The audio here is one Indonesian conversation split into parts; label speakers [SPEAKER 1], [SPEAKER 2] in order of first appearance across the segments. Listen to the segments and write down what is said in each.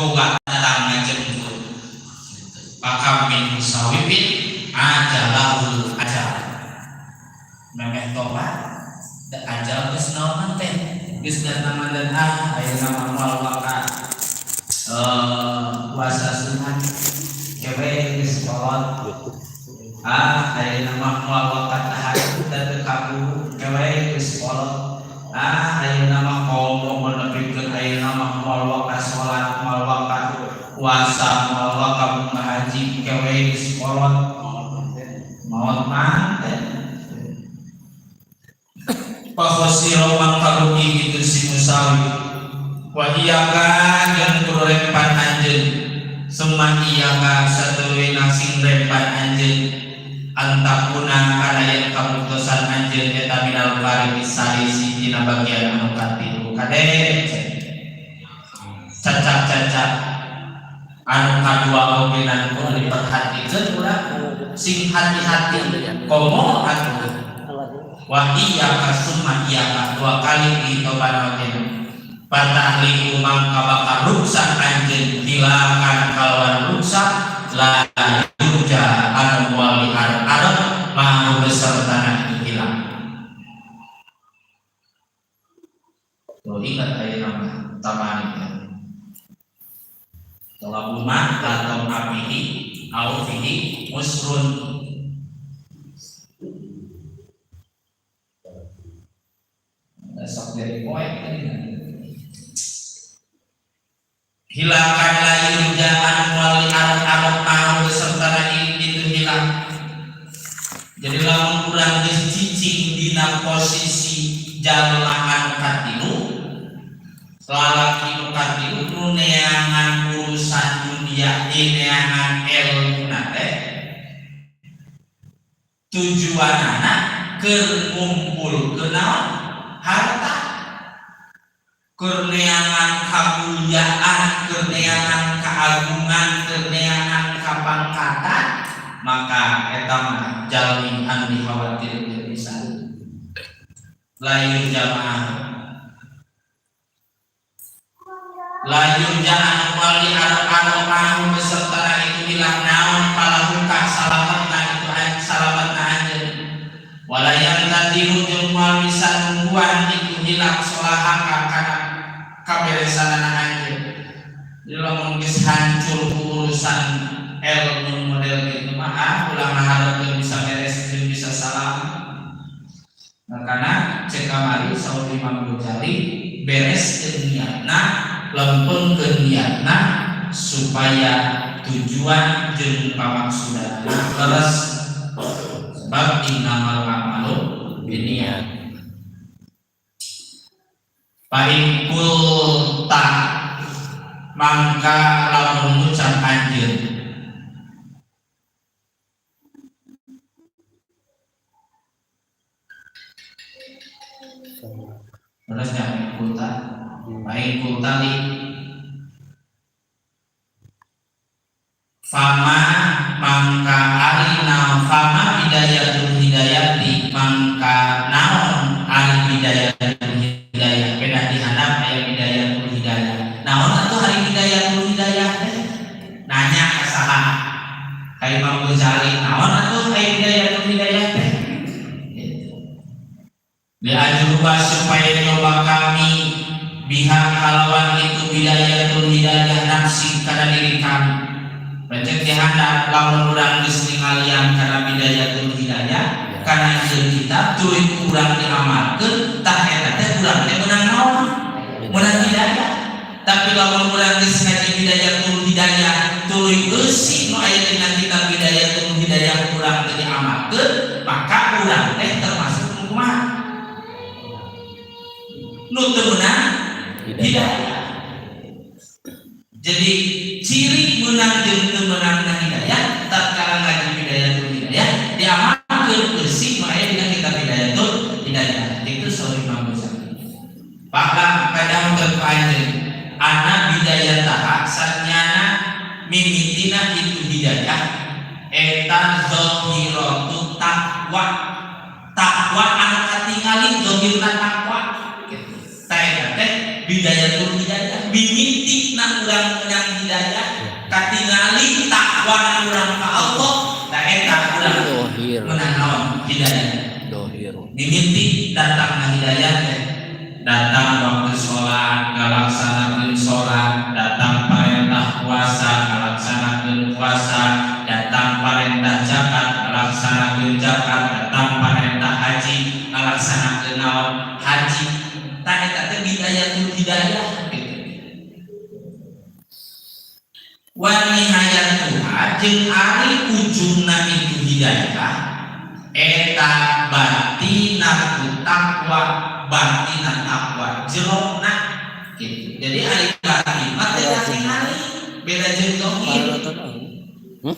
[SPEAKER 1] goga dalam ngajemput pakam min musawibin ajalahul ajal memeh tobat da ajal geus naon teh geus datang dan ayeuna mah waka puasa sunat kewe geus kolot ayeuna mah waka tahajud da kabur kewe geus kolot ayeuna mah komo menepikeun ayeuna mah waka salat waka puasa waka haji kewe geus kolot maut manten pakhosiro mangkarugi gitu si musawi wahiyaka yang kurempan anjeun sumahiyaka sateuwi sing rempan anjeun antakuna kana yen kaputusan anjeun eta minal fariqis salisi dina bagian anu katilu kade cacak-cacak anu kadua ogenan kudu diperhatikeun urang sing hati-hati komo atuh wa iyyaka summa iyyaka dua kali ditobanokeun patahliku mangka bakal rusak anjeun hilangan kalawan rusak la yurja anu wali arep mau besertana itu hilang. Tuh ingat aya nama tamani tolabuma atau apihi au fihi musrun sok dari poin hilangkan layur jangan wali arab mau beserta itu hilang. Jadi lamun kurang cicing dina posisi jalan katilu lalaki katilu nu neangan urusan dunia neangan ilmu nate tujuanana keur ngumpul kenaon harta kerneangan kamuliaan kerneangan keagungan kerneangan kapangkatan maka eta mah jalmi anu dikhawatirkeun pisan layu jamaah layu jangan wali arep mau beserta itu hilang naon palahuka salamatna itu salamatna anjeun walayan tadiru jeung moal bisa nungguan itu hilang solahaka kana kaberesanana anjeun. Jadi lamun geus hancur urusan ilmu model kitu mah ulah ngahareupeun bisa beres jeung bisa salam. Makana cek kamari saur Imam Ghazali beres niatna lempengkeun niatna supaya tujuan jeung pamaksudanna leres sebab innamal a'malu binniyat. Paling kulta mangka lamun ngucap anjeun terus nyampe kulta paling kultali fama mangka arina fama hidayatul hidayati mangka naon ari hidayatul hidayah beda dihandap aya hidayatul hidayah naon atuh ari hidayatul hidayah nanya ka saha ka Imam Ghazali naon atuh ari hidayatul hidayah teh diajuba supaya nyoba kami biha kalawan itu hidayatul hidayah nafsi kana diri kami Becek dihandap lamun urang geus ningalian kana bidayatul hidayah kana ieu kitab tuluy urang diamalkeun tah eta teh urang teh meunang naon meunang hidayah tapi lamun urang geus ngaji bidayatul hidayah tuluy eusi nu aya dina kitab bidayatul hidayah urang teh diamalkeun maka urang teh termasuk nu kumaha nu teu meunang hidayah. Jadi ciri menang jeung teu meunangna hidayah tatkala ngaji bidayatul hidayah diamalkeun bersih maya dina kitab bidayatul hidayah itu sauri Imam Ghazali. Pakam kadang terpanjang ana bidayataha sanyana mimitina itu hidayah eta zahiratu taqwa taqwa anu katingali zahirna taqwa kitu. Ta eta teh bidayatul hidayah mimiti na urang menang hidayah katingali takwa urang ka Allah da eta urang menang naon hidayah dohir mimiti datang na hidayah teh datang waktu sholat ngalaksanakeun sholat datang perintah puasa ngalaksanakeun puasa datang perintah zakat ngalaksanakeun zakat datang perintah haji ngalaksanakeun naon haji ta eta teh bidayatul hidayah gitu. Wa nihayatuha jeung ari ujungna itu hidayah eta batinaku taqwa batinan taqwa jerona gitu. Jadi ari batin mah teh tingali beda jeung zahir.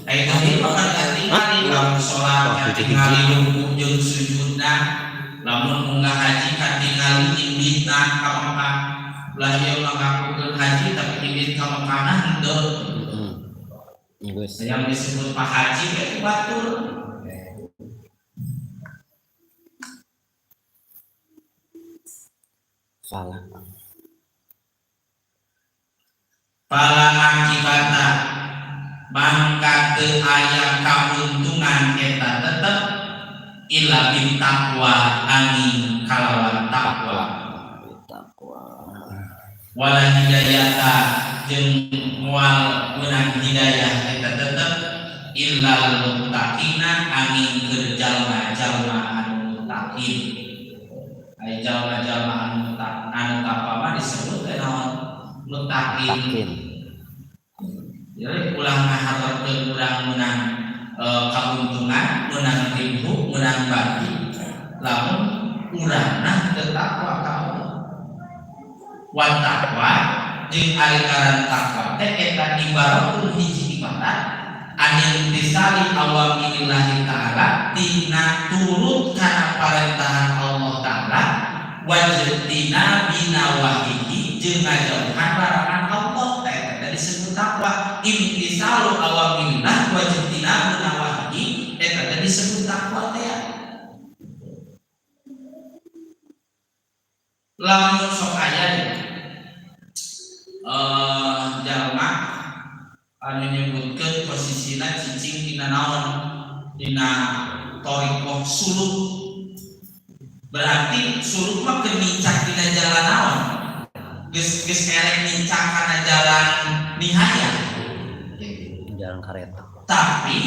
[SPEAKER 1] Ai zahir mah kan tingali lamun salat tingali ruku jeung sujudna, lamun munggah haji kan tingali imbitna ka Mekah. Ulah ieu ngakukeun haji tapi imbit ka Mekah henteu. Yang disebut Pak Haji itu batur. Salah. Palang akibatna mangka teu aya kauntungan eta tetep ila bin taqwa angin kalawan taqwa. Wala hidayata jeung moal meunang hidayah eta tetep illal muttaqina angin keur jalma-jalma anu muttaqin. Ai jalma-jalma anu taqwa mah disebut teh naon muttaqin. Jadi ulah ngaharepkeun urang meunang kauntungan, meunang ribu, meunang bagi lamun urangna teu taqwa ka Allah. Wa taqwa jeung ari karan taqwa teh eta ibaratul hiji ibarat anil tisali awamirillahi ta'ala tina turut kana parentahan Allah ta'ala wajtina binawahihi jeung ngajauhan larangan Allah eta disebut taqwa. Imtisalu awamirillah wajtina binawahihi eta disebut taqwa teh. Lamun sok aya jalma anu nyebutkeun posisina cicing dina naon dina thariqah suluk, berarti suluk mah keur mincak dina jalan naon geus erek mincak kana jalan nihaya jalan kareta, tapi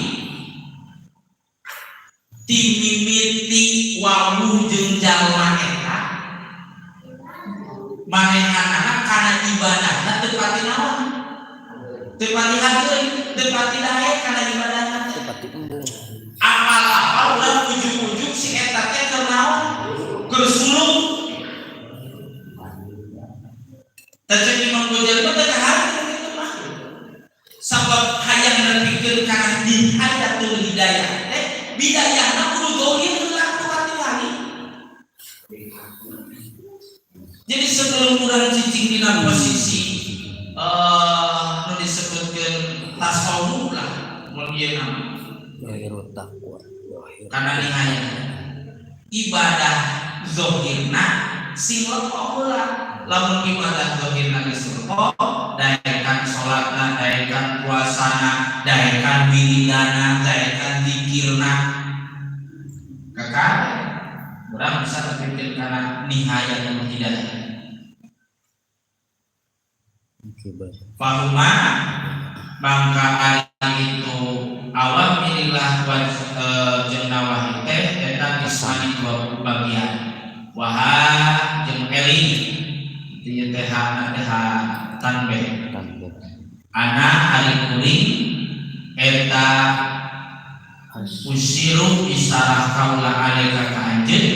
[SPEAKER 1] ti mimiti wawuh jeung jalma eta manehanana kana ibadahna teu pati naon teu pati hadeui teu pati daek kana ibadahna teu pati amal urang ujug-ujug si eta teh keur naon keur suluk tajeng Imam Ghazali teh kahari kitu mah sabab hayang nepikeun kana hidayatul hidayah teh bidayahna kudu zahir heula teu pati lagi. Jadi sebelum urang cicing dina posisi nu disebutkeun tasawuf lah mun ieu nama zahirut taqwa kana nihaya ibadah zahirna sing lepo heula. Lamun ibadah zahirna geus lepo daekan salatna daekan puasana daekan wiridana daekan zikirna kakak urang bisa berpikir karena nihayatul hidayah. Fahuma mangka ari itu awamirillah wa jeung nawahi teh eta kismani dua bagian. Waha jeung eli ieu teh tanbeh. Ana ari kuring eta usiru isarah kaula alaika ka anjeun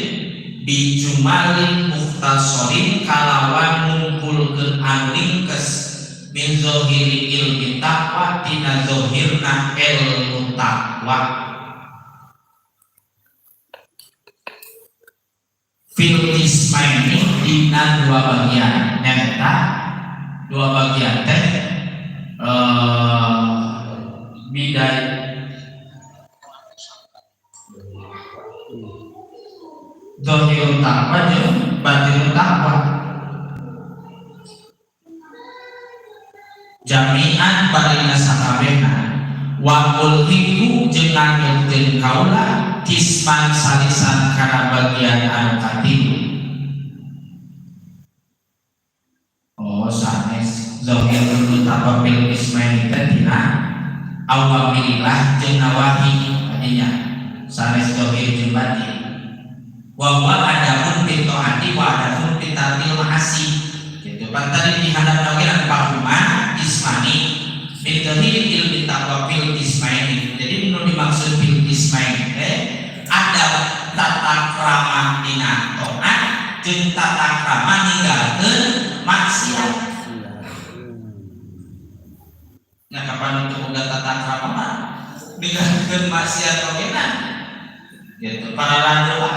[SPEAKER 1] bijumalin mukhtasarin kalawan ngumpulkeun anu ringkes min zahiri ilmi taqwa tina zahirna ilmu taqwa fil ismaini dina dua bagian eta dua bagian teh bidai zahirul taqwa jeung batinul taqwa. jami'an barina sakabehna wa ulhiku jeung nganyutkeun kaula kisman salisan kana bagian anu katilu. Oh sanes zahir dulu tapapil ismail tina awamillah jeung nawahi artinya sanes zahir jeung batin. Wa wa adapun fitoati wa adapun fitatil ma'asi gitu. Pan tadi dihadap nawiran pahuman ismani fitahil ilmi taqwa fil ismaili. Jadi menurut dimaksud fil ismaili ada tata krama dina taat jeung tata krama ninggalkeun maksiat. Nah kapan untuk boga tata krama ninggalkeun maksiat oge na gitu para lanjut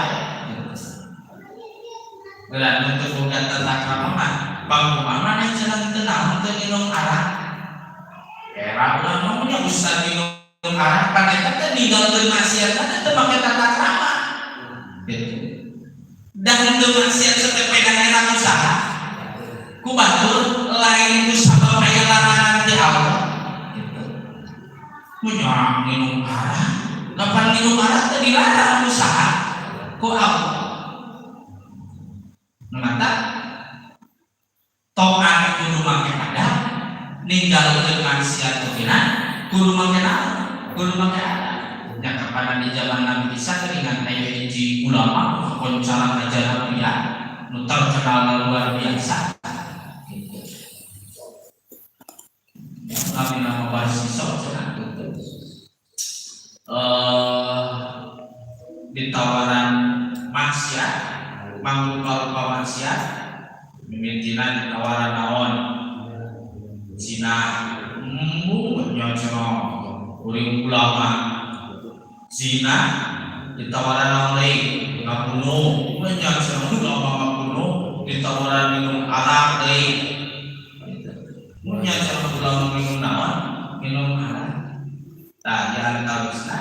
[SPEAKER 1] gerak untuk boga tata krama pangkumana nih cenah teu naon teu minum arak. Era ulah namanya ustaz minum arak pan eta teh ninggalkeun maksiat teh make tata krama. Gitu. Dan teu maksiat sepepeda era usaha. Ku batur lain ku sabab aya larangan ti Allah. Gitu. Mun minum arak, kapan minum arak teh dilarang usaha ku Allah. Mata to'an kudu make ada ninggalkeun maksiat tokina kudu make naon kudu make ada. Nya kapan di zaman Nabi Isa keringan aya hiji ulama koncara ajaran dia nu terkenal luar biasa. Kami nama bahas Isa cenah ditawaran maksiat mangrupa-rupa maksiat mimitinan ditawaran naon zina nyocono uring ulama zina ditawaran naon deui ngabunuh nyocono ulama ngabunuh ditawaran minum arak deui nyocono ulama minum naon minum arak tah diantarosna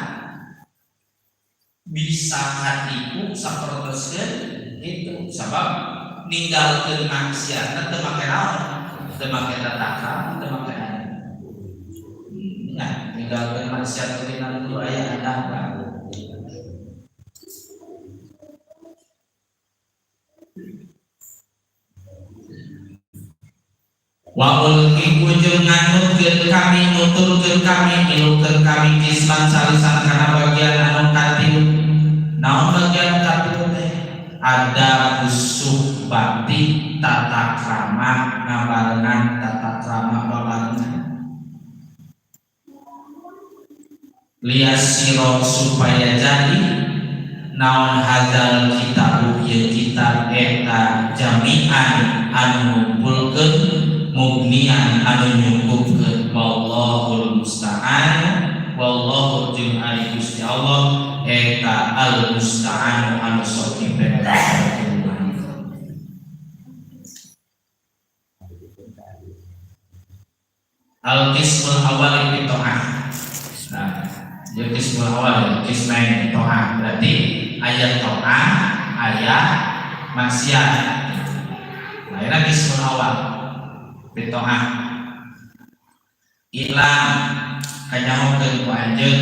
[SPEAKER 1] bisa katipu sapertoskeun itu sebab ninggalkeun maksiat teu make naon teu make tata krama teu make nah ninggalkeun maksiat teh kudu aya adab. Wa ulhiku jeung nganutkeun kami nuturkeun kami milukeun kami kisman salisan kana bagian anu katilu. Naon bagian katilu teh? Ada usuh bakti tata krama ngabarengan tata krama babarengan lias siro supaya jadi naon hadzal kitab ieu kitab eta jami'an anu ngumpulkeun mugnian anu nyukupkeun wallahul musta'an wallahu jeung ari Gusti Allah eta al musta'an anu sok al-qismul awal itu to'ah. Nah, jadi qismul awal qismain to'ah berarti ayat to'ah ayat maksiat. Nah ini qismul awal to'ah ilang kanyahokeun ku anjeun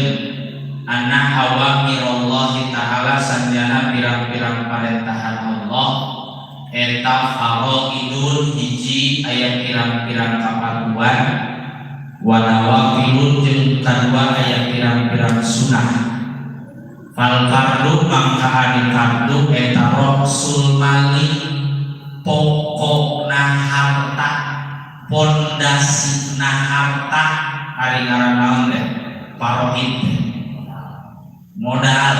[SPEAKER 1] anak awamirallahi ta'ala sanjana pirang-pirang parendahan Allah eta faraidun hiji aya pirang-pirang kaparuan wa nawafilun jeung kadua aya pirang-pirang sunah. Fal fardu mangka ari fardu eta rasul mali pokokna harta pondasina harta ari ngaran naon teh faraid modal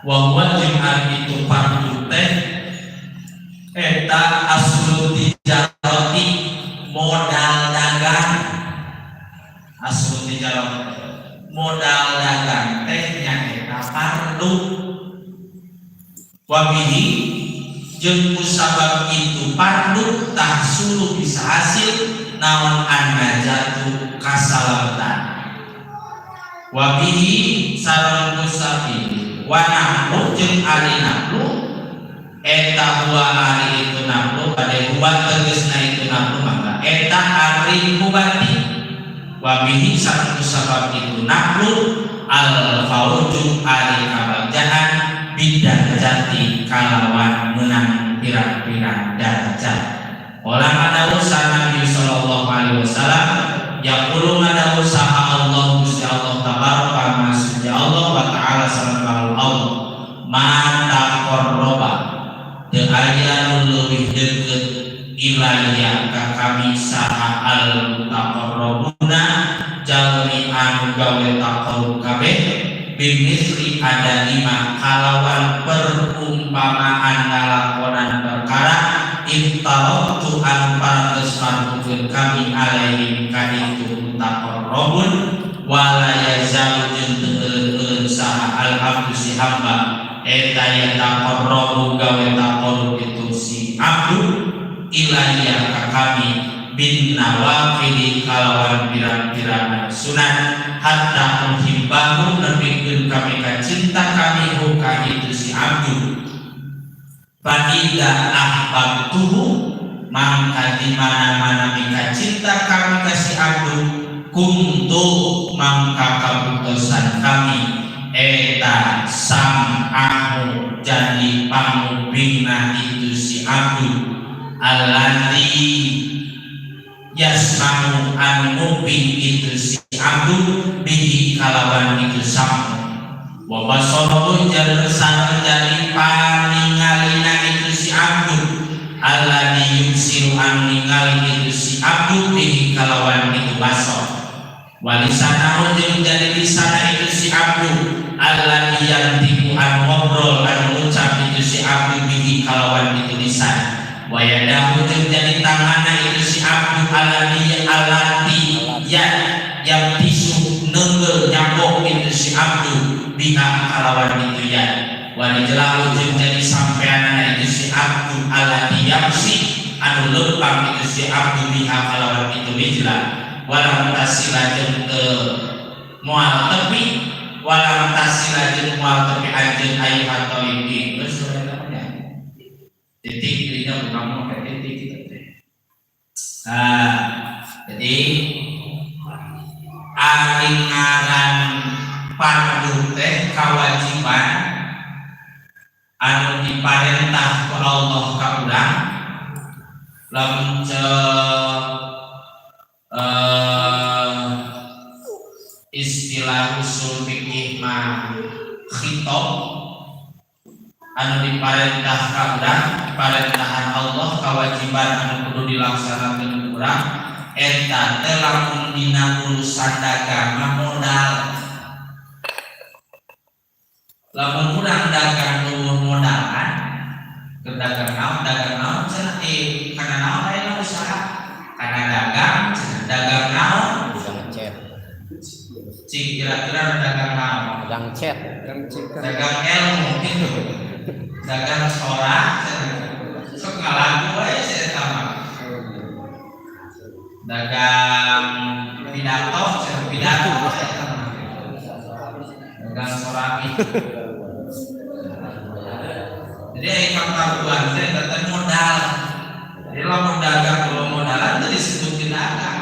[SPEAKER 1] wa huwa jeung ari itu fardu teh eta aslu tijarati modal dagang aslu tijarati modal dagang teh nyaeta fardu wa bihi jeung kusabab itu fardu tahsulu bisa hasil naon an-najatu kasalamatan wa bihi sareng kusabi wa nahlu jeung ari nahlu eta huwa ari itu nahlu pada huwa tegasna itu nahlu maka eta ari kubati wa bihi satu sabab itu naklul al fauju ari kabagjahan bidah jati kalawan menang pirang-pirang darajat. Olah ada usaha Nabi sallallahu alaihi wasallam yaqulu ada usaha Allah Gusti Allah tabaraka maksudnya Allah wa taala sallallahu Allah mata qarraba teu aya nu leuwih deukeut ilayya ka kami saha al taqarrabuna jalmi anu gawe taqarrub kabeh bimisri ada 5 kalawan perumpamaan lalakonan perkara intalau Tuhan pantes markukeun kami alaihim kaditu taqarrabun wala yazal jeung teu saha al abdu si hamba eta ya taqarrabu gawe taqarrub itu si abdu ilayya ka kami bin nawafili kalawan pirang-pirang sunat hatta muhibbahu nepikeun kami ka cinta kami ka itu si abdu Fa'idha ahbabtuhu maka di mana-mana mika cinta kami kasih abdu kuntu maka kabutosan kami eta sam'ahu jadi pangubingna itu si abdu alladhi yasma'u an-mubing itu si abdu bihi kalawan itu sam'u wa basarahu jalsan jadi paningalina itu si abdu alladhi yusiru an ningali itu si abdu bihi kalawan itu basar walisanahu jadi lisana itu si abdu alladhi yantiku an ngobrol an ngucap itu si abdu bihi kalawan itu lisan wa yadahu jadi tanganna itu si abdu alladhi yang tisu nenggel nyambok itu si abdu biha kalawan itu ya wali jelahu jadi sampeana itu si abdu alladhi yamsi anu lempang itu si abdu biha kalawan itu wijlah walam tasila jeung moal tepi walam tasila jeung moal tepi anjeun ayu atau ini geus namanya titik dina kamu ke titik kita teh jadi aringaran pandu teh kewajiban anu diparentah ku Allah ka urang lamun istilah usul fikih mah khitab anu diparentah ka urang parentahan Allah kewajiban anu kudu dilaksanakeun urang eta teh lamun dina urusan dagang mah modal lamun urang dagang nu modalan ke dagang naon cenah kana naon aya usaha kana dagang naon cik kira-kira dagang naon dagang cet dagang ilmu gitu dagang sorak sok ngalagu we saya sama dagang pidato dagang sorak jadi ikam tabuan saya tetap modal jadi lamun dagang kalau modalan itu disebut dagang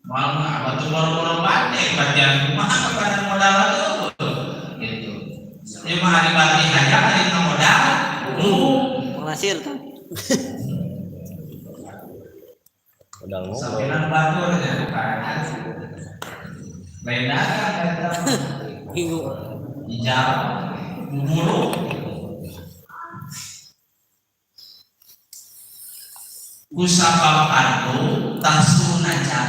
[SPEAKER 1] mau batu boro-boro batik bagian rumah kepada modal itu gitu jadi mah hari bagi aja hari modal
[SPEAKER 2] mengasir kan modal
[SPEAKER 1] sampilan batur ya bukan lain dagang
[SPEAKER 2] bingung
[SPEAKER 1] hijau buru kusapapatu tasunacan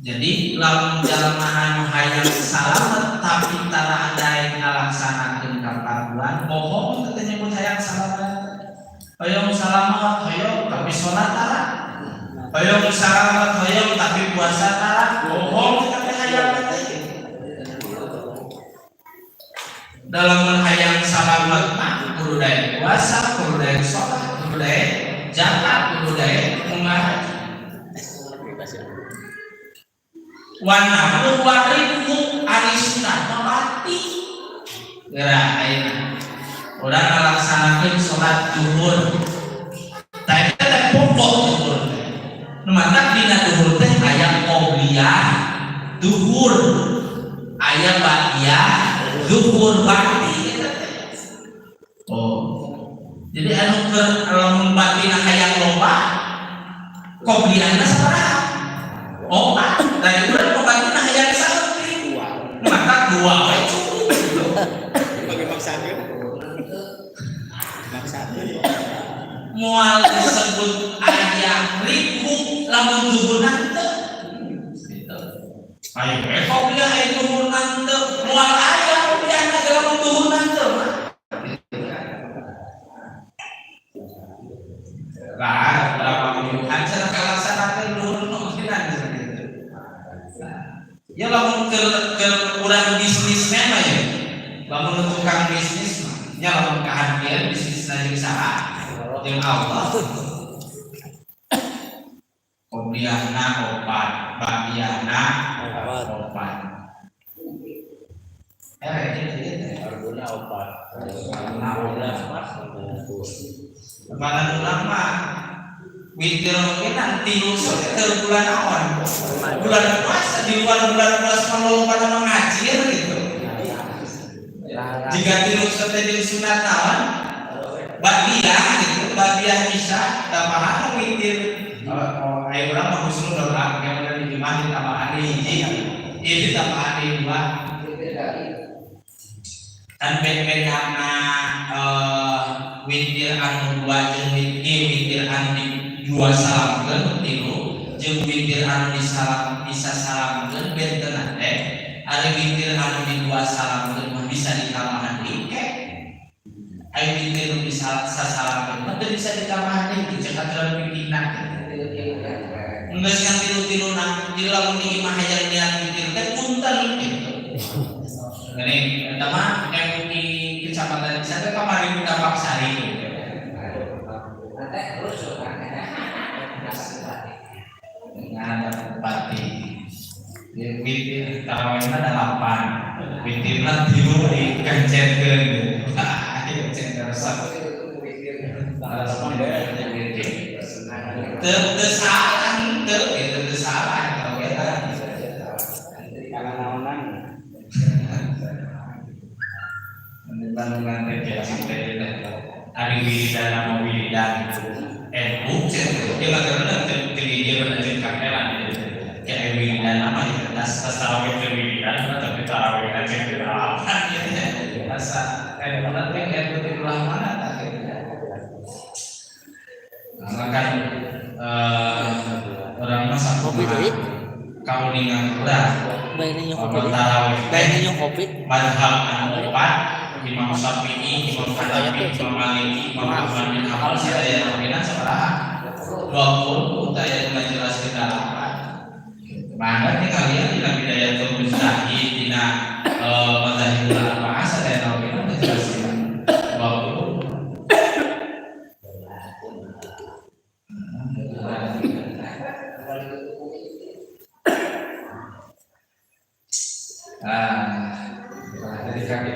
[SPEAKER 1] jadi lamun jalma anu hayang salamet tapi tara adain ngalaksanakeun kaparuan bohong teh nyebut hayang salamet hayang salamet hayang tapi salat tara hayang salamet hayang tapi puasa tara bohong tapi hayang dalam hayang salamet mah kudu daek puasa kudu daek salat kudu daek zakat kudu daek umrah wana warimu ari sunat mati geura ayeuna urang ngalaksanakeun salat zuhur tadi teh Maka dina duhur teh aya qobliyah duhur, aya ba'diyah duhur ba'di. Oh, jadi anu keur lamun ba'dina hayang loba qobliyahna sabaraha? Opat. Dari urang ba'dina hayang saeutik. Maka dua we cukup.
[SPEAKER 2] Bagi maksakeun.
[SPEAKER 1] Moal disebut aya ribu lamun duhurna teu. Ayo qobliyah aya duhurna teu. Moal aya qobliyahna lamun duhurna teu. Lah, berapa minggu acara kalaksanakeun duhur mungkinan gitu. Ya lamun ke urang bisnis mah ya. Lamun tukang bisnis mah nya lamun kahandian bisnisna jeung saha? Jeung Allah. Qobliyahna opat, ba'diyahna opat.
[SPEAKER 2] Arbuna opat.
[SPEAKER 1] Mana ulama witir mungkin tilu sore bulan awan, bulan puasa di luar bulan puasa kalau pada mengaji gitu. Jika tilu sore di sunat awan, ba'diyah gitu, ba'diyah isya tambahan witir. Ayo orang mau usul doa yang ada di jemaah tambahan ini tambahan dua. Kan bedana witir anu dua jeung witir anu dua salamkeun tilu jeung witir anu bisa salamkeun benteuna teh ari witir anu di dua salamkeun mah bisa ditambahan dike ari witir nu bisa sasalamkeun mah teu bisa ditambahan dike cek aturan fikihna geus yang tilu-tiluna di lamun di imah hayang niat witir teh punten gitu. Ini pertama yang di kecamatan Cisarua kemarin kita paksari. Ada bupati. Witir tarawihna 8. Witirna tilu dikencenkeun. Ayo cender sak. Teu salah, teu salah kalau kita. Bandungan terjadi dari hari wiridan mau wiridan bukan dia karena dia berarti kakelan kayak wiridan apa ya tas tarawih wiridan tapi tarawih aja tidak apa ya rasa nanti kayak betul mana tak kan orang masa kopi kamu dengan udah tarawih
[SPEAKER 2] kopi
[SPEAKER 1] madhab anu empat Imam Syafi'i, Imam Hanafi, Imam Maliki, Imam Ahmad bin Hanbal sadaya nominal sabaraha? 20 utaya menjelaskeun dalaman. Mangga teh kalian dina Bidayatul Mujtahid dina Madzhabul Arba'ah sadaya nominal menjelaskeun 20. Jadi kami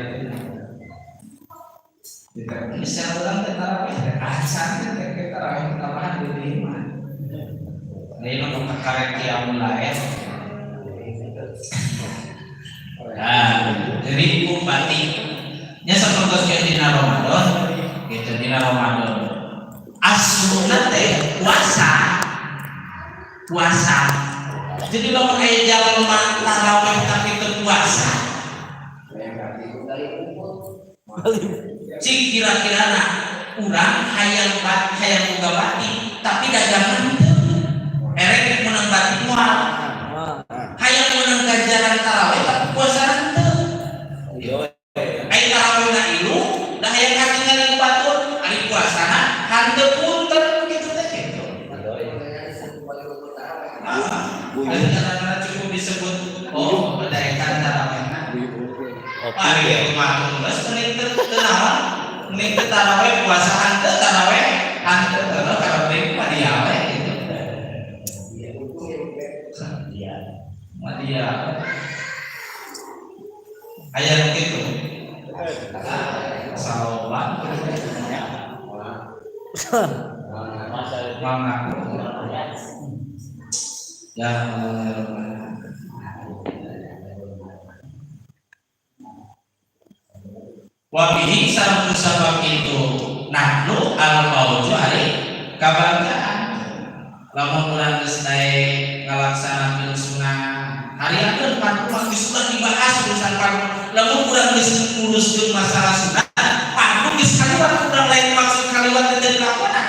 [SPEAKER 1] bisa orang tarawih asan kita tarawih tambahan di lima. Ini untuk karek yang mulai. Jadi bupati nya seperti dina Ramadan, gitu dina Ramadan. Asluna teh puasa. Jadi lamun aya jalma tarawih tapi teu puasa. Cik kira-kira urang hayang boga bati tapi dagangan teu erek menang bati moal hayang menang ganjaran tarawih tapi puasa teu ai tarawihna ilu da hayang katingali batur ari puasana hanteu punten kitu teh kitu cukup disebut berdaikan tarawihna ari rumah geus menit teu naon menit tarawih puasa hanteu tarawih hanteu kalau bring dia we gitu dia aya nu kitu salawat mangga Ya Allah. Wabihi sarang sabab itu nahnu al-fauju ari kabanggaan. Lamun urang geus dae ngalaksanakeun sunah hariakeun pardu geus sudah dibahas urusan pardu. Lamun urang geus nguruskeun masalah sunah, pardu geus kaliwat urang lain maksud kaliwat teh dilakonan.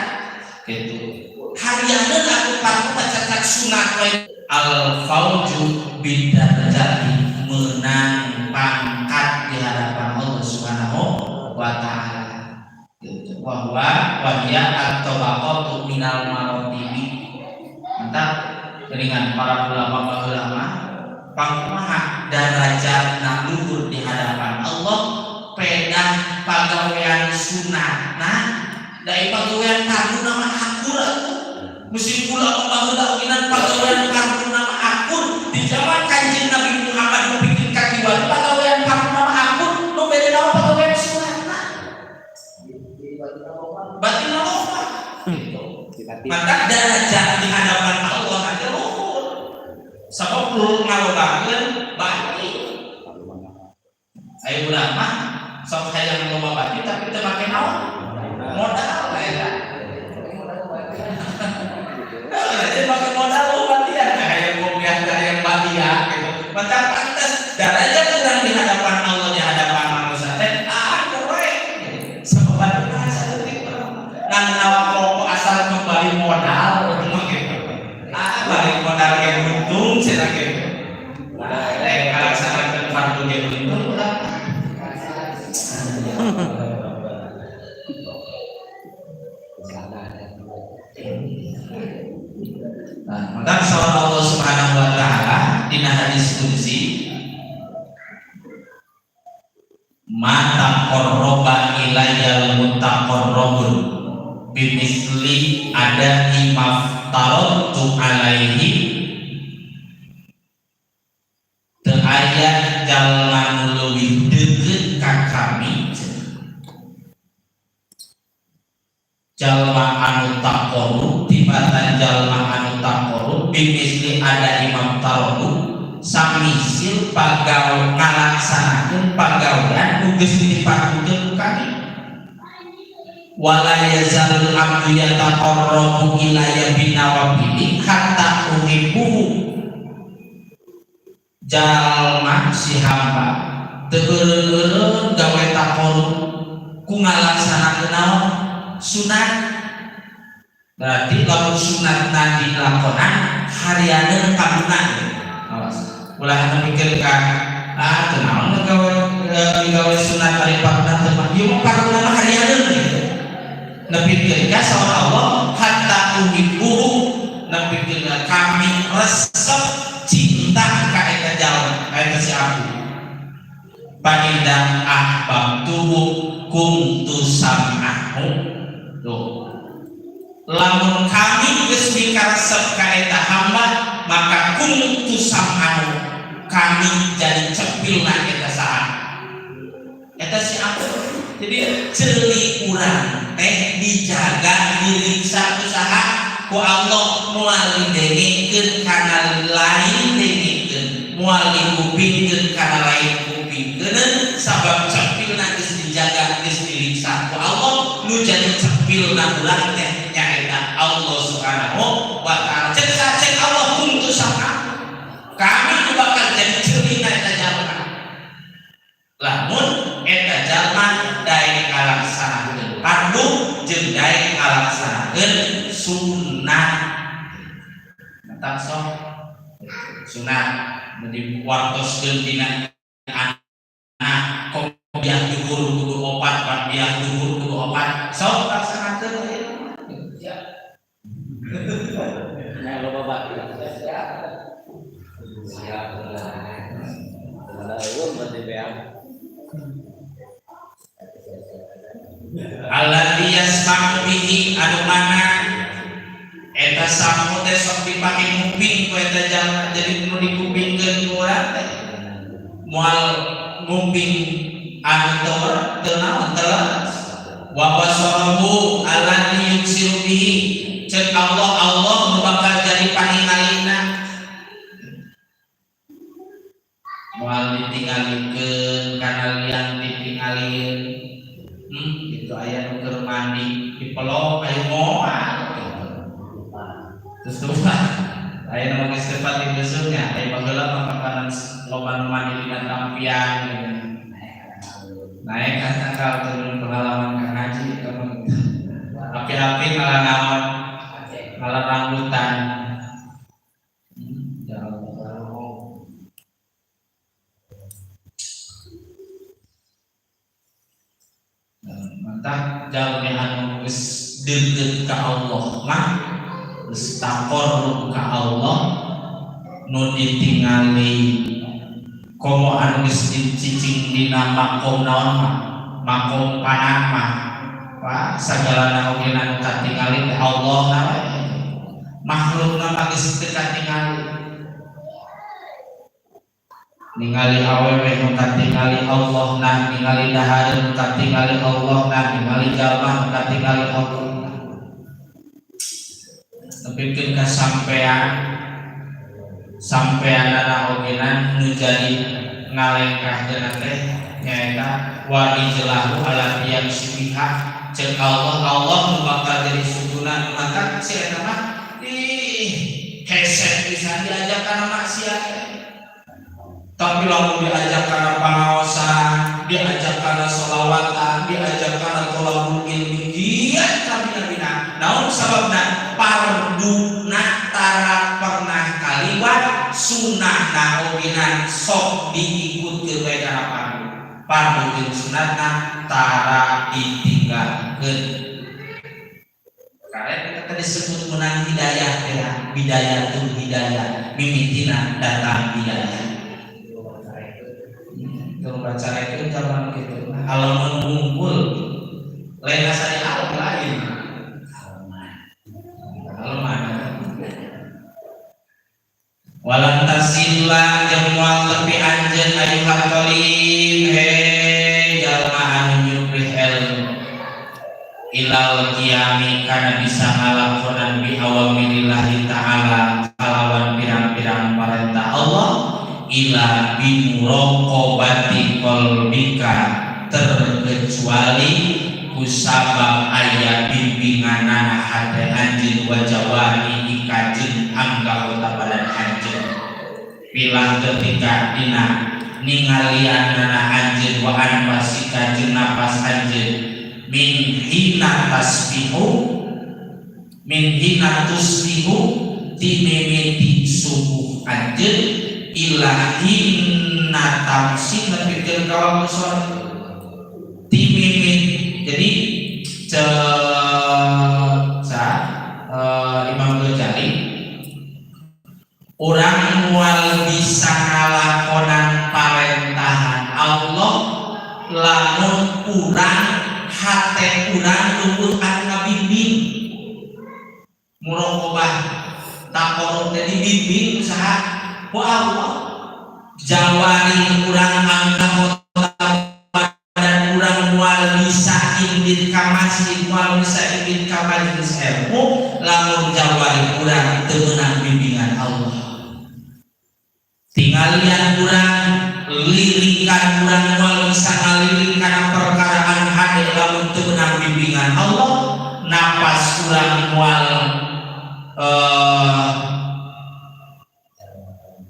[SPEAKER 1] Kitu. Hariakeun aku pardu maca sunah we al-fauju bidarajati menang pangkat di hadapan Allah Subhanahu wa taala. Wahya at-tabaqatu minal maratibi. Mantap dengan para ulama pangkumaha derajat na luhur di hadapan Allah pedah pagawean sunatna dari pagawean kartu nama akur musim pula baheula uginan pagawean kartu nama akur di zaman Kanjeng Nabi Muhammad bikin kaki wali pagawean kartu nama akur nu beda nama pagawean sunatna batin apa maka derajat di hadapan Allah ada luhur sabab perlu ngalobakeun bati ayo urang mah sok hayang loba bati tapi teu make naon modal eta jadi make modal loba batian hayang ngopian hayang batian gitu maka pantes derajat urang di hadapan Allah di hadapan manusia teh anu we sabab saeutik ngan awak rokok asal kembali modal balik modal yang untung cenah kitu. Kalaksanakeun fardu ge untung ulah. Nah, maka sawan Allah Subhanahu wa taala dina hadis qudsi mata qarraba ilayal mutaqarrabun bimisli ada imaftaratu alaihi teu aya jalma nu leuwih deukeut ka kami jalma anu taqarrub tibatan jalma anu taqarrub bimisli ada imaftaratu samisil pagawe ngalaksanakeun pagawean nu geus dipatukeun kami wala yazalul abdu yataqarrabu ilayya binawafili hatta uhibbuhu jalma si hamba teu eureun gawe taqarrub ku ngalaksanakeun naon sunat berarti lamun sunatna dilakonan hariana kabuna awas ulah anu mikir ka teu naon gawe sunat ari pakna teh mah ieu mah kabuna hariana gitu nepikeun ka saur Allah hatta uhibbuhu nepikeun kami resep cinta ka eta jalma eta si aku paida ahbabtuhu kuntu sam'ahu tuh lamun kami geus mikaresep ka eta hamba maka kuntu sam'ahu kami jadi cepilna eta saha eta si aku jadi ceuli urang teh dijaga diriksa usaha ku Allah moal dengikeun kana lain dengikeun moal dikupingkeun kana lain kupingkeun sabab cepilna geus dijaga geus diriksa ku Allah nu jadi cepilna urang teh nyaeta Allah Subhanahu wa taala cek Allah kuntu sama kami bakal jadi ceulina eta jalma lamun eta jalma daek ngalaksanakeun fardu jeung daek ngalaksanakeun sunat. Mantap sok. Sunat meni wartoskeun dina anak kopiah duhur kudu opat, kopiah duhur kudu opat. Sok laksanakeun ya. Nah, lo Bapak. Siap. Ada ulun berarti beam. Alladzi yasma'u bihi anu mana eta samu teh sok dipake nguping ku eta jalma jadi nu dikupingkeun ku urang teh moal nguping anu teu naon telas wa basarahu alladzi yuksiru bihi cek Allah nu bakal jadi paningalina ditinggalikeun kana liang ditinggalikeun itu aya nu keur mandi dipelok aya moal terus aya nu geus tepat di beuseunya aya baheula makanan loba nu mandi dina tampian naik ka tanggal turun pengalaman ka ngaji api-api malah naon malah rambutan mantap jauh anu geus deukeut ka Allah mah geus taqarrub ka Allah nu ditingali komo anu geus dicicing dina makom naon mah makom panah mah Pak sagalana oge anu katingali teh Allah na wae makhlukna mah geus teu katingali ningali awewe nu katingali Allah nah ningali dahar nu katingali Allah nah ningali jalma nu katingali Allah tapi keun sampean ogenan nu jadi ngalengkahkeun teh nyaeta wa ijlahu ala tiyang sibiha ceuk Allah nu bakal jadi sukuna maka si eta mah hesek bisa diajak kana maksiat tapi lamun diajak kana pangaosan diajak kana sholawatan diajak kana tholabul ilmi dia kabina-bina naon sababna parduna tara pernah kaliwat sunnahna ogenan sok diikutkeun bae kana pardu jeung sunnahna tara ditinggalkeun karena kita disebut menang hidayah ya bidayatul hidayah mimitina datang hidayah kalau baca itu zaman gitu alamun ngumpul lain asal alam lain alaman walan tasilla jamual tepi anjeun ayuhan talib he jalma anu nyuprih ilmu ilal qiyami kana bisa ngalakonan bi awamirillahi ta'ala kalawan pirang-pirang perintah Allah ila bimuraqabati qalbika terkecuali kusabab aya bimbinganana hate anjeun wa jawari ikajeun anggota badan anjeun pilah ketika dina ningalianana anjeun wa anfasika jeung napas anjeun min hina tusbihu timimiti subuh anjeun ilahin natamsi nepikeun kawal sore timimit jadi Imam Ghazali orang mual bisa ngalakonan parentahan Allah lamun urang hate urang luput anu ngabimbing muraqabah taqarrub teh dibimbing saha ku Allah jawari urang anggota badan urang mual bisa indit ka masjid mual bisa indit ka majelis ilmu lamun jawari urang teu meunang bimbingan Allah tingalian urang lirikan urang mual bisa ngalirik kana perkaraan hade lamun teu meunang bimbingan Allah napas urang mual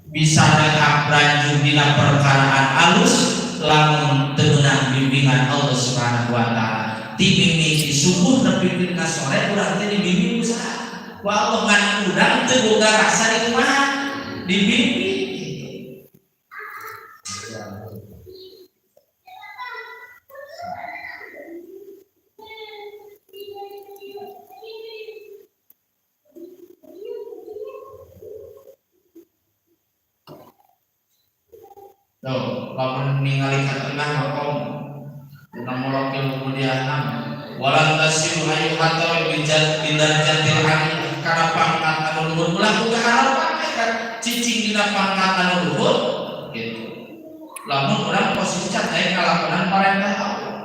[SPEAKER 1] bisa rekap ranjung dina perkaraan alus lamun teu meunang bimbingan Allah Subhanahu wa taala ti mimiti subuh nepi dina sore urang teh dibimbing usaha wa Allah ngan urang teu boga rasa di kumaha dibimbing tuh, lamun ningali ka tengah makom dina mulakil kemudian walan tasiru ayu hatta bijat bidarjatil hani kana pangkat anu luhur ulah boga harapan kan cicing dina pangkat anu luhur gitu lamun urang posisi cat aya ngalakonan parentah Allah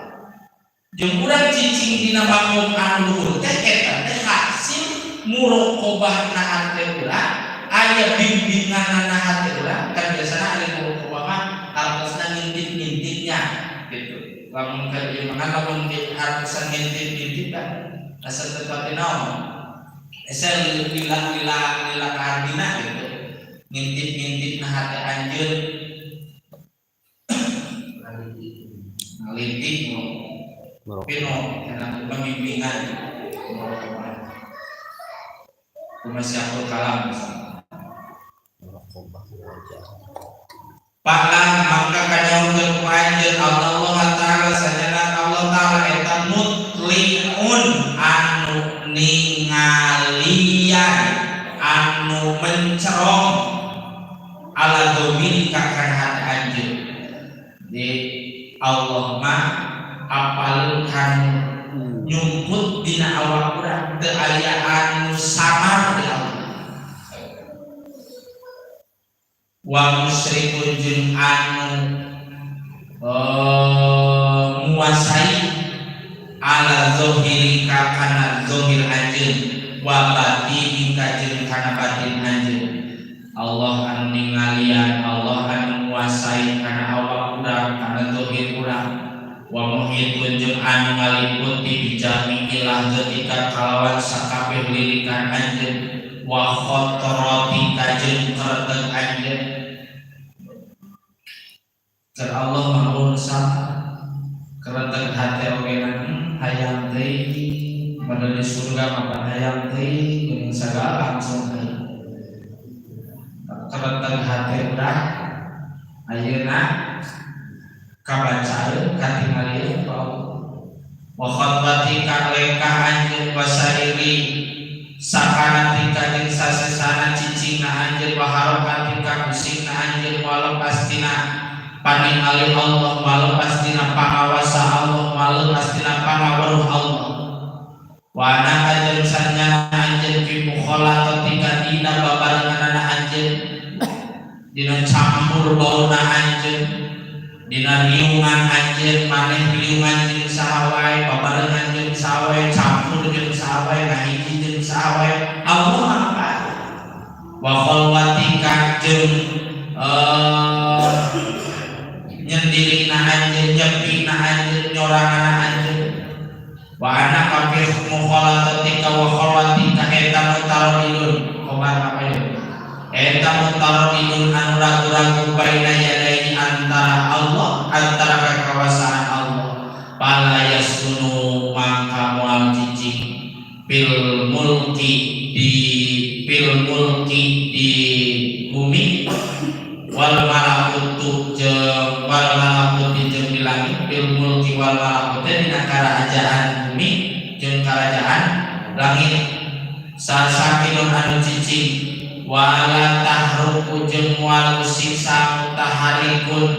[SPEAKER 1] jeung urang cicing dina makom anu luhur teh eta teh hasil muraqabahna hate urang aya bimbinganna hate urang kan biasana aya muraqabah karena lamun harus ngintip-ngintip kan asal tetapi naon asal lila kardina gitu ngintip nah hati anjeun ngalitik pino karena pembimbingan Masyaikh kalam Paklah maka kanyaukeun ku anjeun Allah Ta'ala sajana Allah Ta'ala eta mutliun anu ningalian anu mencerong ala domini kakang hati anjeun di Allah mah apalun kan nyumput dina awak urang teu aya anu samar di Allah wa musyrikun jeung anu muasai ala zahirika kana zahir anjeun wa batinika jeung kana batin anjeun Allah anu ningalian Allah anu muasai kana awak urang kana zahir urang wa muhitun jeung anu ngaliputi bijami ilah ketika kalawan sakabeh lirikan anjeun wa khotrotika jeung kereteg anjeun ker Allah maha sama kereteg hati oge hayang teh pada di surga mapan hayang teh geuning sagala langsung teh kereteg hati urang ayeuna kabacaeun katingalieun ku Allah wa khatwatika lekah anjeun wasairi sakaratika jeung sasesana cicingna anjeun wa harokatika usingna anjeun walau pastina paningali Allah walau pastina pangawasa Allah walau pastina pangaweruh Allah wa ana ajeng sanyana anjeun fi mukhalatatika dina babarenganna anjeun dina campur bauna anjeun dina riungan anjeun maneh riungan jeung saha wae babarengan jeung saha wae campur jeung saha wae ngahiji jeung saha wae Allah apa wa khalwatika jeung nyendirina anjeun nyepina anjeun nyorangana anjeun wa ana kafir mukhalatika wa khalwatika eta mutaradidun kobar apa ya eta mutaradidun anu ragu-ragu baina yadai antara Allah antara kekuasaan Allah pala yasunu maka moal cicing fil mulki di bumi wal malakutu jeung wal malakuti jeung di langit fil mulki wal malakuti dina kerajaan bumi jeung kerajaan langit sasakinun anu cicing wala tahruku jeung moal siksa mutaharikun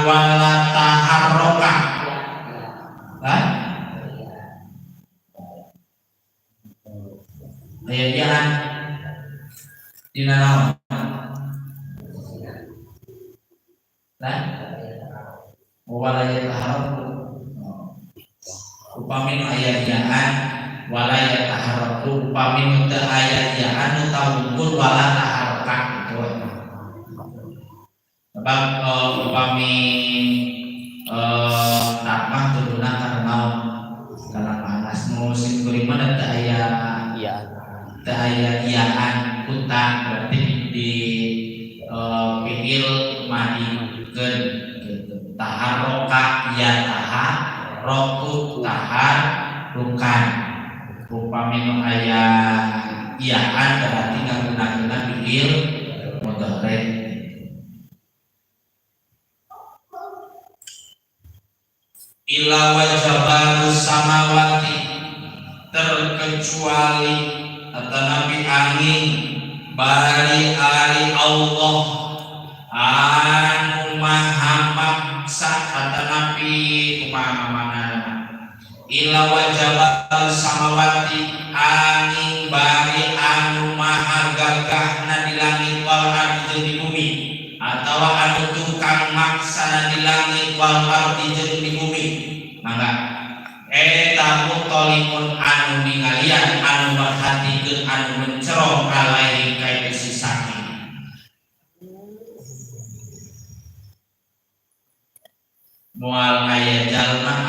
[SPEAKER 1] wala taharroka aya dina naon walaya taharruku upami aya jaan walaya taharruku upami teu aya jaan tawukul wala taharruka itu sebab upami takmah tuduna karena naon karena panas musim kelima dan teu aya iyaan utang berarti di fiil madikeun gitu taharroka ya taharroku taharrukan upami nu aya iyaan berarti ngagunakeunna fiil mudhari ila wajabalus samawati terkecuali atau nabi angin bari ari Allah anu maha maksa atau nabi kumaha ila wajabal samawati angin bari anu maha gagahna di langit wal ardi jeung di bumi atau anu tukang maksana di langit wal ardi jeung di bumi mangga eta mutolimun anu ningalian anu merhatikeun anu mencerong alaihi ka si saking moal aya jalma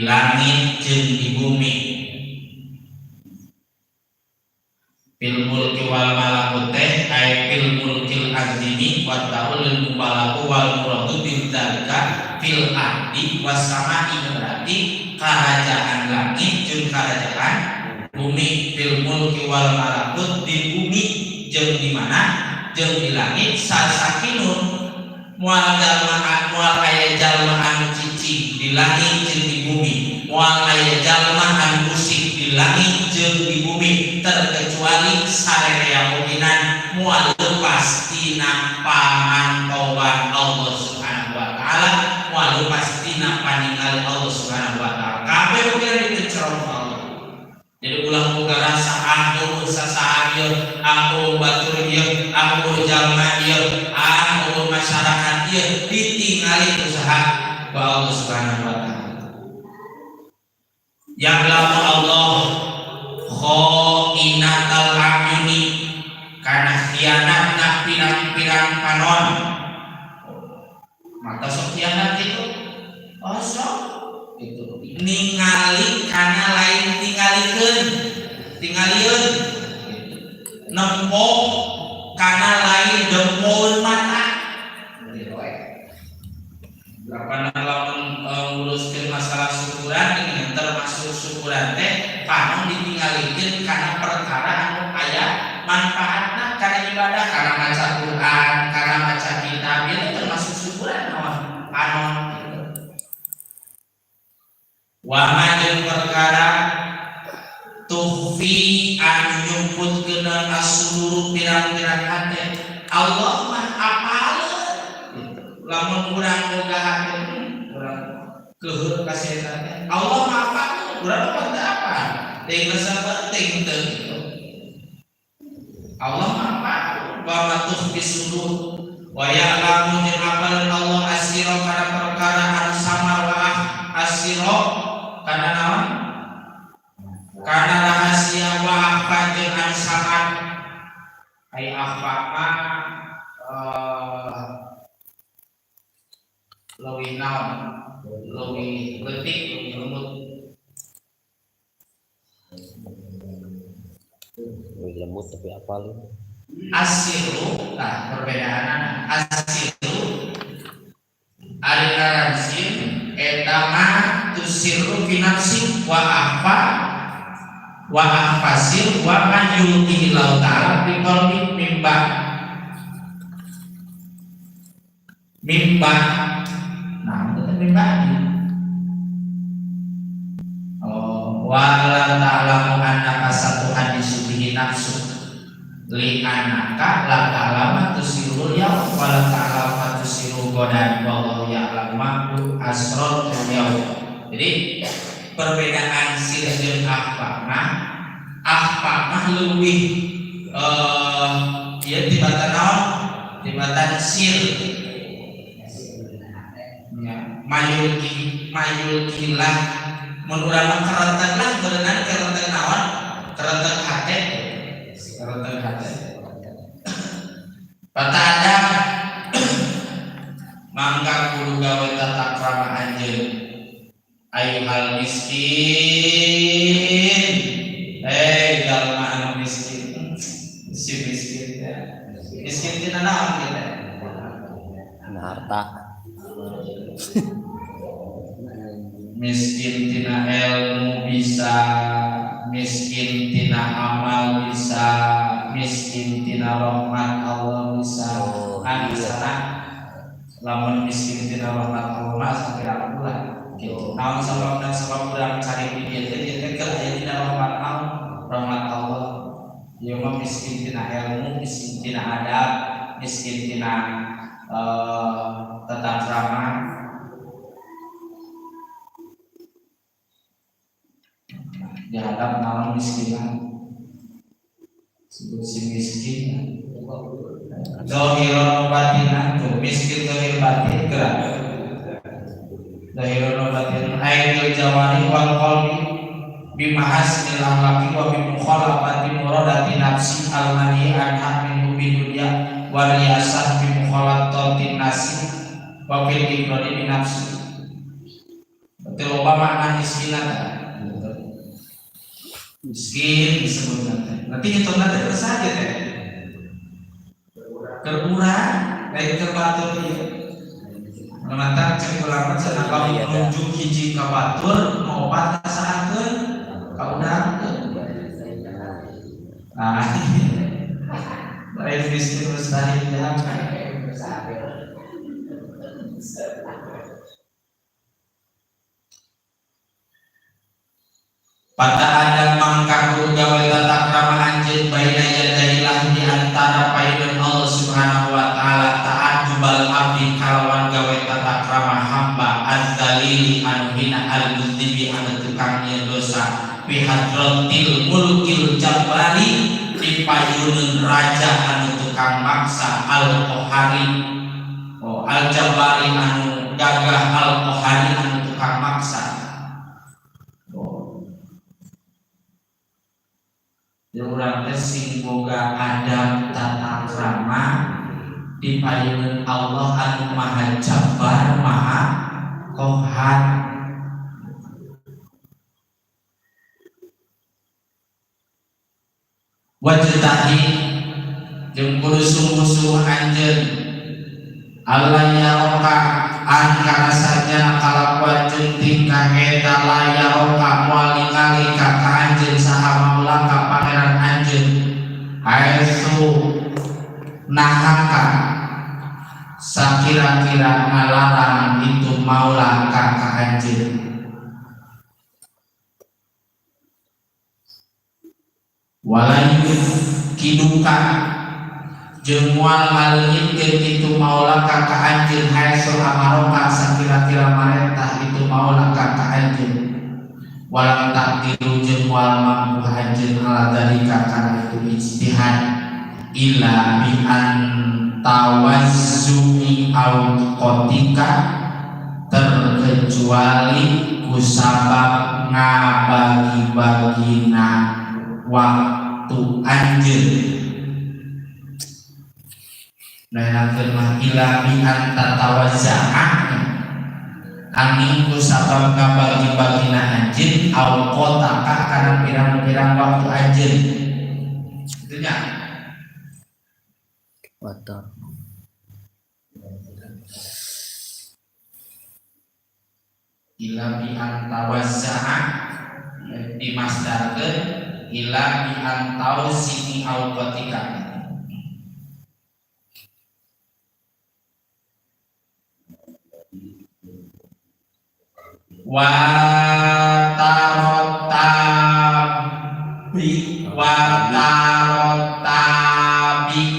[SPEAKER 1] langit jeung di bumi. Fil mulki wal malakut teh ay fil mulkil azimi wa ta'ulul mubalaku wal muradu bil dzalika fil ardi was samai, berarti kerajaan langit jeung kerajaan bumi. Fil mulki wal malakut di bumi jeung di mana jeung di langit sasakinun moal jalmaan moal aya jalma anu cicing di langit jeung di bumi, moal aya jalma anu musik di langit jeung di bumi, terkecuali sarerea mukinan moal lepas tina pamantauan Allah Subhanahu wa taala, moal lepas tina paningali Allah Subhanahu wa taala. Kabeh mukinan dipenceron Allah. Jadi ulah boga rasa aku sasaha ieu, aku batur ieu, aku jalma ieu, aku masyarakat ieu, ditingali usaha ku Allah Subhanahu wa taala. Ya'lamu Allah khainatal a'yuni, kana khianatna pirang-pirang panon. Mata sok khianat itu sok itu ningali kana lain tingalikeun nempo kana lain dempoeun mata. Berapa lamun nguruskeun masalah syukuran dengan termasuk syukuran teh panon ditinggalikeun kana perkara anu aya manfaatna kana ibadah, kana maca Quran, kana maca kitab, itu termasuk syukuran panon. Wa jeung perkara tuhfi anu nyumputkeun asuluh pirang-pirang hate. Allah mah apaleun. Lamun urang boga hate urang keuheur ka setan. Allah mah apaleun. Urang mah teu apa? Deui sapenting teu kitu. Allah mah apaleun. Wa ma tuhfi sudur. Wa ya'lamu jeung apaleun Allah asira kana perkara anu samar wa asira kana naon? Kana rahasia wa akhfa jeung anu samad. Ai akhfa mah leuwih naon? Leuwih leutik, leuwih lembut.
[SPEAKER 2] Leuwih lembut tapi apal.
[SPEAKER 1] Asiru, nah perbedaanana asiru ari ngaransin eta mah tusiru fi nafsi wa ahfasir wa man yulqihi Allah ta'ala fi qalbi mimba nah itu mimba wa la ta'lamu annaka satu hadisu bihi nafsu li anaka la ta'lama tusirul yaum wa la ta'lama tusirul godan wallahu ya'lamu asratul yaum. Jadi perbedaan sir jeung akhfa mah leuwih ieu tibatan naon? Tibatan sir. Ya, mayulkilah mun urang mah karanten lah beunang karanten naon? Karanten hate. Karanten hate. Pata ada mangga kudu gawe tata krama anjeun. Ayuhal miskin, jalma anu miskin, si miskin ya, miskin tina naon kita?
[SPEAKER 2] Harta.
[SPEAKER 1] Miskin tina ilmu bisa, miskin tina amal bisa, miskin tina rahmat Allah bisa. Sana, lamun miskin tina rahmat Allah sampai bulan. Gitu. Namun sebab urang cari duit teh keur aya dina rahmat Allah. Ieu mah miskin tina ilmu, miskin tina adab, miskin tina tata krama. Dihadap naon miskinan. Sebut si miskin. Zahirun batinan, miskin zahir batin gerak. Zahirun batin aidil jawari wal qalbi bimahasnil akhlaqi wa bimukhalafati muradati nafsi almani anha min dunya wa riyasah bimukhalatatin nasi wa fil ibradi bi nafsi. Teloba makna miskin miskin disebut nanti itu nanti terus saja teh kerurang baik kebatur menantang cek ulama sana kalau menuju hiji kabatur mau obat kasahakeun kaudang nah lain miskin mustahil jangan pada ada mangkaku gawe tata krama anjeun baina yadailah di antara paeun Allah Subhanahu wa taala taat jubal abdi kalawan gawe tata krama hamba az-zalili anu hina al-mudzibi anu tukang ieu dosa fi hadratil mulkil jabbari di payuneun raja anu tukang maksa al-qahari al-jabbari anu gagah al-qahari anu tukang maksa. Urang teh sing boga adab tata krama di payungan Allah anu maha jabbar maha qahar. Wajtahi jeung kudu sungguh-sungguh anjeun Allah yaroka angkana saja kalakuan jeung tingkah eta layaroka moal ningali ka anjeun saha maula ka pangeran anjeun aesu nahaka sakira-kira ngalarang itu maula ka anjeun walayu kiduka jeung moal ngaleungkeun itu maula ka anjeun haesu amaroka sakira-kira marentah itu maula ka anjeun walam takdiru jeung moal mampu anjeun ala dalika kana itu ijtihad illa bi an tawazzu'i au qatika terkecuali ku sabab ngabagi-bagina waktu anjeun Nainakeun mah ila bi anta tawazza'a angin ku sabab ngabagi-bagina anjeun au qotaka kana pirang-pirang waktu anjeun. Itu nya.
[SPEAKER 2] Watar.
[SPEAKER 1] Ila bi anta wazza'a dimasdarkeun ila bi antau sini au qotika. Wa tarotabi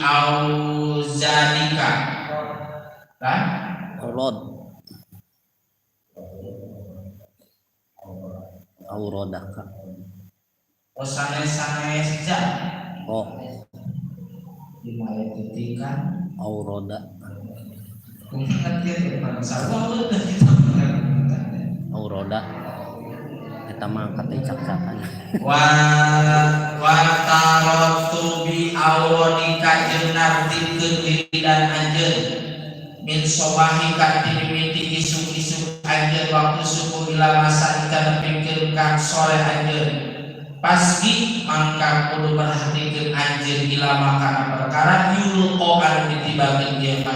[SPEAKER 1] au zalika kan
[SPEAKER 2] Aurod aurodaka
[SPEAKER 1] sanes zat dimana ketika
[SPEAKER 2] auroda
[SPEAKER 1] kumaha teh bangsa
[SPEAKER 2] auroda eta mah kata cak-cakan
[SPEAKER 1] wa tarotu bi awronika jeung nartikeun diri dan anjeun min sobahi ka timimiti isuk-isuk anjeun waktu subuh ila masa kana pikeun ka sore anjeun pasgi mangka kudu perhatikeun anjeun ila makana perkara yulqo anu ditibakeun jeung ka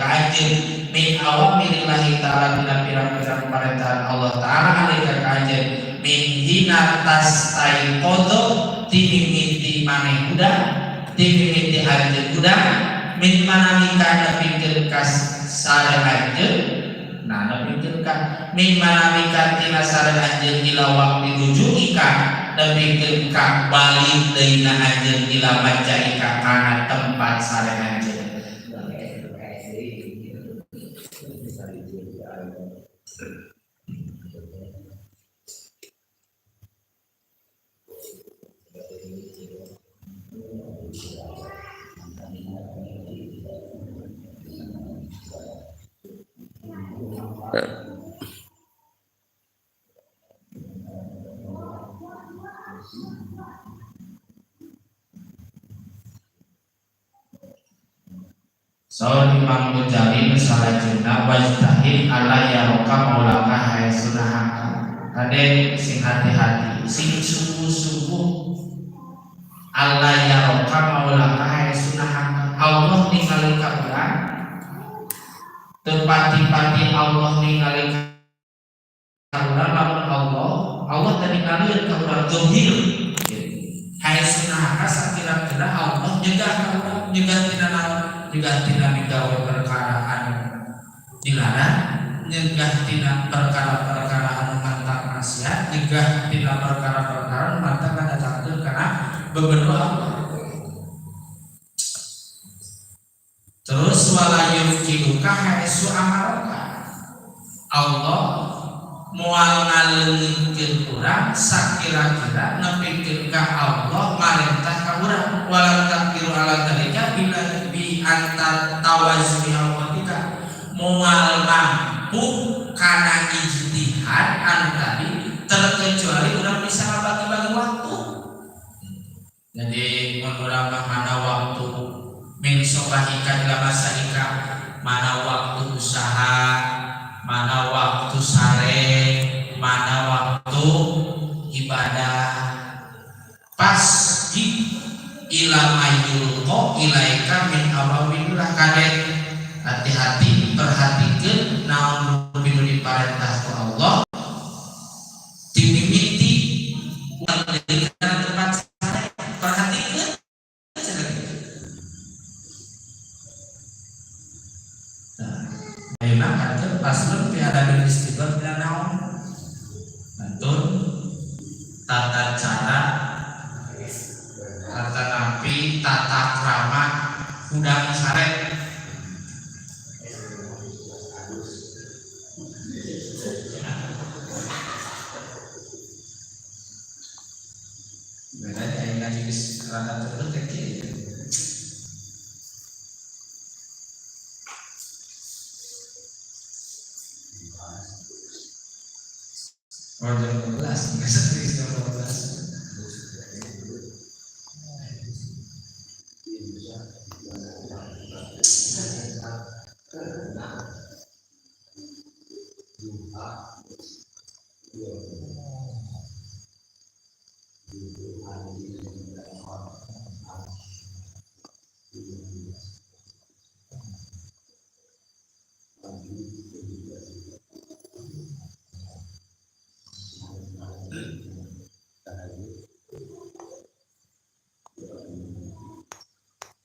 [SPEAKER 1] anjeun min awamirillahi ta'ala bila pirang-pirang perintah Allah ta'ala alaika kanjen min hina tastai kodo timimiti maneh budak timimiti anjeun budak min mana mikana pikir kas sare anjeun nah pikir ka min mana mikatina sare anjeun ila waqti rujuika dan pikir ka balik deuna anjeun ila majaika kana tempat sare anjeun. Saur Imam Ghazali salajengna wajtahid ala yaroka maulaka haitsu nahaka. Kade sing hati-hati, sing sungguh-sungguh ala yaroka maulaka haitsu nahaka. Allah ningali ka urang, teu pati-pati Allah ningali ka urang lamun Allah tadi ningali ka urang zahir. Haitsu nahaka sakira-kira Allah nyegah ka urang, nyegah tina naon? Nyegah tina migawe perkara anu dilarang, nyegah tina perkara-perkara anu mantap maksiat, nyegah tina perkara-perkara anu mantap ngadatangkeun kana beberapa Allah. Terus walayum kiluka haitsu amaraka. Allah moal ngaleungkeun urang sakira-kira nepikeun ka Allah marentah ka urang walam takiru ala dalika bila bi antar tawazmi awqatika moal mampu kana ijtihad anu tadi terkecuali urang bisa ngabagi-bagi waktu. Jadi mun urang mah mana waktu min sobahika ila masaika, mana waktu usaha, mana waktu sare, mana waktu ibadah. Pas di ila mayulqo ilaika min awamillah. Kade hati-hati perhatikeun naon nu diparentah ku Allah timimiti ulah dari tempat sare, perhatikeun. Ayeuna kantor paslon piara di istighfar bila naon nantun tata cara, tata napi, tata krama udang sare. Beda ayeuna geus rada turun teh kieu. Jam 12, nggak serius jam 12.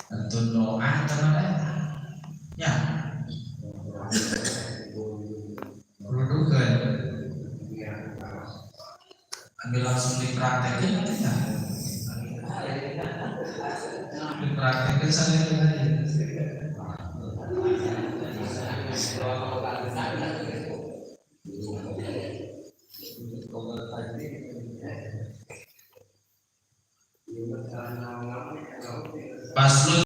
[SPEAKER 1] Tentu doa teman-teman ya rudukeun ambil langsung dipraktekin ya dipraktekin sehari-hari. Pas lu